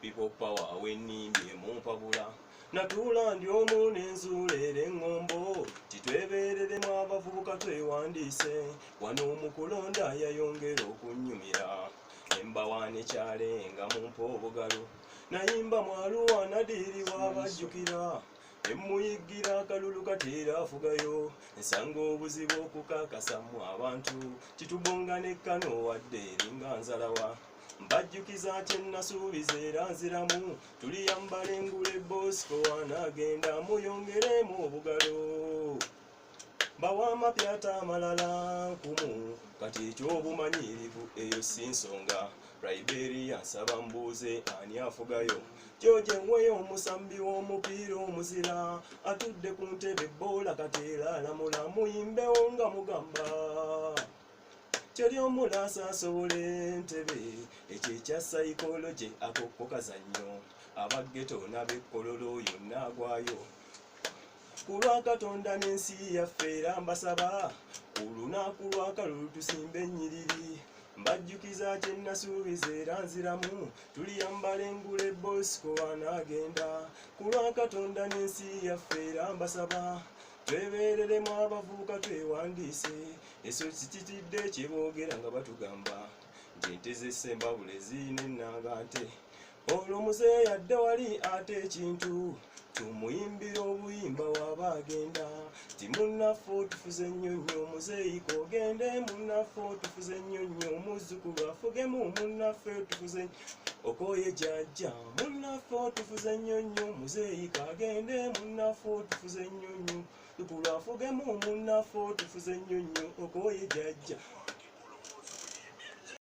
people power wennimbye mumpabula natuula ndi omu n'enzuulera eŋŋombo titwebeereremu abavubuka twewandiise wano omukulonda yayongera okunnyumira embawaane kyalenga mumpa obugalo nayimba mwaluwa nadiiriwa abajjukira emuyiggira akalulu kateera afugayo nsanga obuzibu okukakasamu abantu kitubonga nekkano wadde eringa nzalawa mbajjukiza kyennasuubiza era nziramu tuliyambala engule Bosco anaagenda muyongeremu obugalo bawa amapyata amalala nkumu kati eky'obumanyirivu eyo si nsonga Liberia nsaba mbuuze ani afugayo George Weah omusambi w'omupiira omuzira atudde ku ntebe boola kateera alamula muyimbewo nga mugamba Kyoli omulaasa asobola entebe ekyo ekya psychology akokko kazannyo abaggeto n'abekkololo yonna agwayo ku lwa Katonda n'ensi yaffe era mbasaba ku lunaku lw'akalulu tusimbe ennyiriri mbajjukiza kyennasuubiza era nziramu tuliyambala engule Bosco anaagenda ku lwa Katonda n'ensi yaffe era mbasaba twebeereremu abavubuka twewandiise eso kititidde kyeboogera nga batugamba nti ente z'essembabule ziyina ennanga nte olwo muzeeyi yadde wali ate ekintu tumuyimbira obuyimba waaba agenda ti munnaffe otufuze ennyonnyo muzeeyi kogende munnaffe otufuze ennyonnyo muzzukulu afugemu munnaffe otufuze okoye jjajja munnaffe otufuze ennyonnyo muzeeyi kagende munnaffe otufuze ennyonnyo muzzukulu afugemu munnaffe otufuze ennyonnyo okoye jjajja